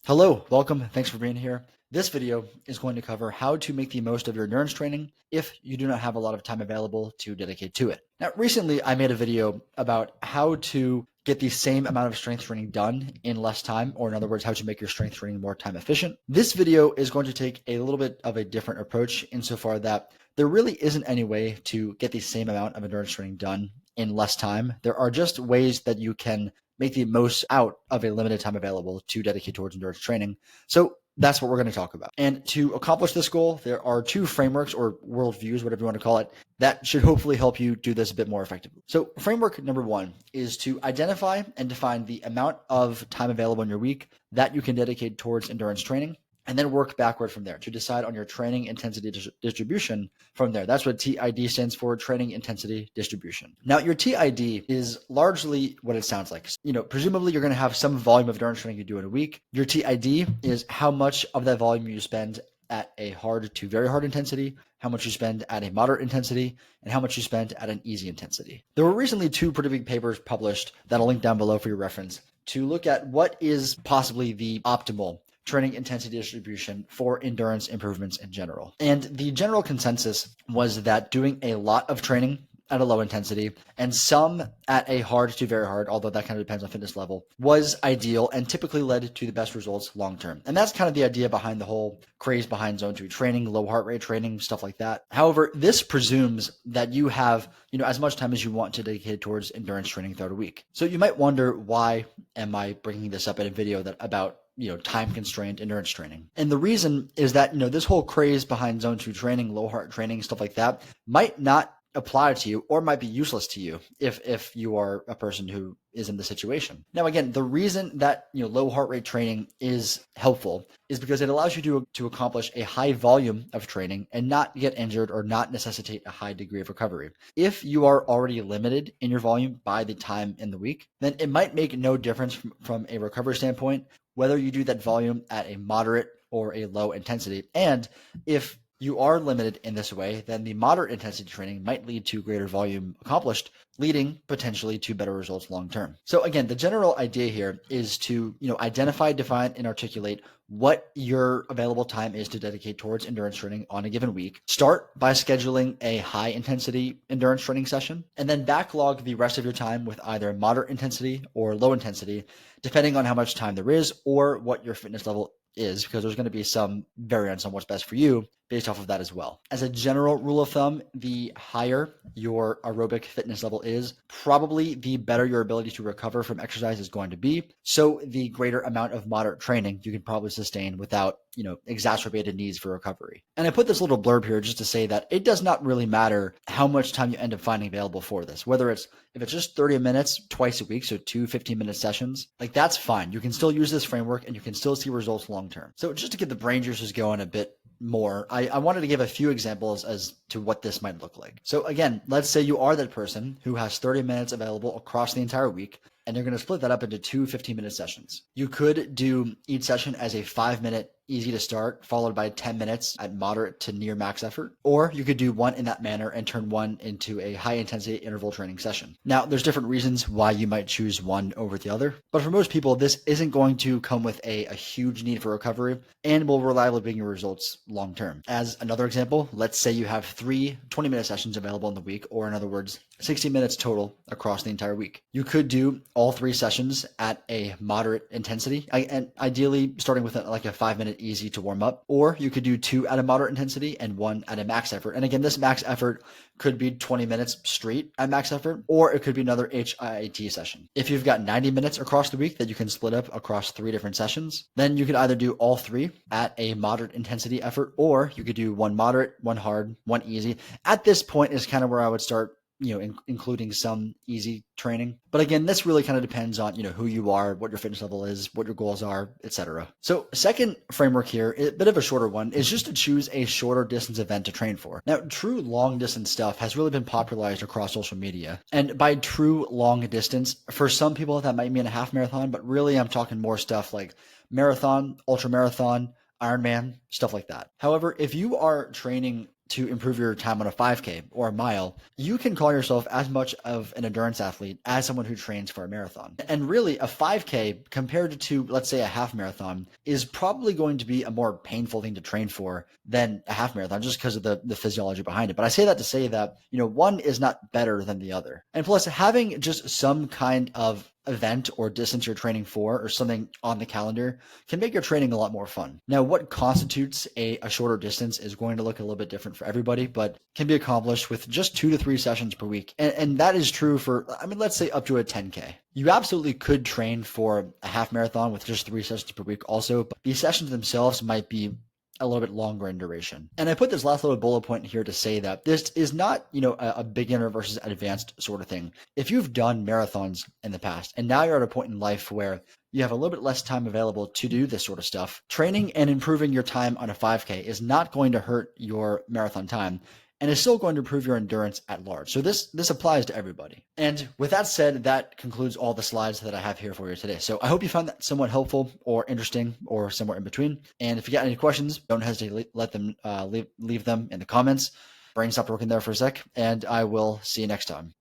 Hello, welcome. Thanks for being here. This video is going to cover how to make the most of your endurance training if you do not have a lot of time available to dedicate to it. Now, recently I made a video about how to get the same amount of strength training done in less time, or in other words, how to make your strength training more time efficient. This video is going to take a little bit of a different approach insofar that there really isn't any way to get the same amount of endurance training done in less time. There are just ways that you can make the most out of a limited time available to dedicate towards endurance training. So that's what we're going to talk about. And to accomplish this goal, there are two frameworks or worldviews, whatever you want to call it, that should hopefully help you do this a bit more effectively. So framework number one is to identify and define the amount of time available in your week that you can dedicate towards endurance training, and then work backward from there to decide on your training intensity distribution from there. That's what TID stands for, training intensity distribution. Now, your TID is largely what it sounds like. Presumably you're going to have some volume of endurance training you do in a week. Your TID is how much of that volume you spend at a hard to very hard intensity, how much you spend at a moderate intensity, and how much you spend at an easy intensity. There were recently two pretty big papers published that I'll link down below for your reference to look at what is possibly the optimal training intensity distribution for endurance improvements in general. And the general consensus was that doing a lot of training at a low intensity and some at a hard to very hard, although that kind of depends on fitness level, was ideal and typically led to the best results long term. And that's kind of the idea behind the whole craze behind zone 2 training, low heart rate training, stuff like that. However, this presumes that you have as much time as you want to dedicate towards endurance training throughout a week. So you might wonder, why am I bringing this up in a video about time constrained endurance training? And the reason is that, this whole craze behind zone 2 training, low heart training, stuff like that might not apply to you or might be useless to you if you are a person who is in the situation. Now, again, the reason that low heart rate training is helpful is because it allows you to accomplish a high volume of training and not get injured or not necessitate a high degree of recovery. If you are already limited in your volume by the time in the week, then it might make no difference from a recovery standpoint whether you do that volume at a moderate or a low intensity. And if you are limited in this way, then the moderate intensity training might lead to greater volume accomplished, leading potentially to better results long term. So again, the general idea here is to identify, define, and articulate what your available time is to dedicate towards endurance training on a given week. Start by scheduling a high intensity endurance training session, and then backlog the rest of your time with either moderate intensity or low intensity, depending on how much time there is or what your fitness level is, because there's going to be some variance on what's best for you based off of that as well. As a general rule of thumb, the higher your aerobic fitness level is, probably the better your ability to recover from exercise is going to be. So the greater amount of moderate training you can probably sustain without, exacerbated needs for recovery. And I put this little blurb here just to say that it does not really matter how much time you end up finding available for this, if it's just 30 minutes twice a week, so 2 15-minute sessions, that's fine. You can still use this framework and you can still see results long term. So just to get the brain juices going a bit more, I wanted to give a few examples as to what this might look like. So again, let's say you are that person who has 30 minutes available across the entire week, and you're going to split that up into 2 15-minute sessions. You could do each session as a 5-minute easy to start, followed by 10 minutes at moderate to near max effort. Or you could do one in that manner and turn one into a high intensity interval training session. Now, there's different reasons why you might choose one over the other, but for most people, this isn't going to come with a huge need for recovery and will reliably bring your results long term. As another example, let's say you have 3 20-minute sessions available in the week, or in other words, 60 minutes total across the entire week. You could do all 3 sessions at a moderate intensity, and ideally starting with a 5-minute easy to warm up, or you could do 2 at a moderate intensity and 1 at a max effort. And again, this max effort could be 20 minutes straight at max effort, or it could be another HIIT session. If you've got 90 minutes across the week that you can split up across 3 different sessions, then you could either do all 3 at a moderate intensity effort, or you could do 1 moderate, 1 hard, 1 easy. At this point is kind of where I would start including some easy training. But again, this really kind of depends on, who you are, what your fitness level is, what your goals are, etc. So second framework here, a bit of a shorter one, is just to choose a shorter distance event to train for. Now, true long distance stuff has really been popularized across social media. And by true long distance, for some people that might mean a half marathon, but really I'm talking more stuff like marathon, ultra marathon, Ironman, stuff like that. However, if you are training to improve your time on a 5K or a mile, you can call yourself as much of an endurance athlete as someone who trains for a marathon. And really, a 5K compared to, let's say, a half marathon is probably going to be a more painful thing to train for than a half marathon just because of the physiology behind it. But I say that to say that, one is not better than the other. And plus, having just some kind of event or distance you're training for or something on the calendar can make your training a lot more fun. Now, what constitutes a shorter distance is going to look a little bit different for everybody, but can be accomplished with just 2 to 3 sessions per week. And that is true for, let's say up to a 10K. You absolutely could train for a half marathon with just 3 sessions per week also, but these sessions themselves might be a little bit longer in duration. And I put this last little bullet point here to say that this is not, a beginner versus advanced sort of thing. If you've done marathons in the past and now you're at a point in life where you have a little bit less time available to do this sort of stuff, training and improving your time on a 5K is not going to hurt your marathon time and is still going to improve your endurance at large. So this applies to everybody. And with that said, that concludes all the slides that I have here for you today. So I hope you found that somewhat helpful or interesting or somewhere in between. And if you got any questions, don't hesitate to leave them in the comments. Brain stopped working there for a sec, and I will see you next time.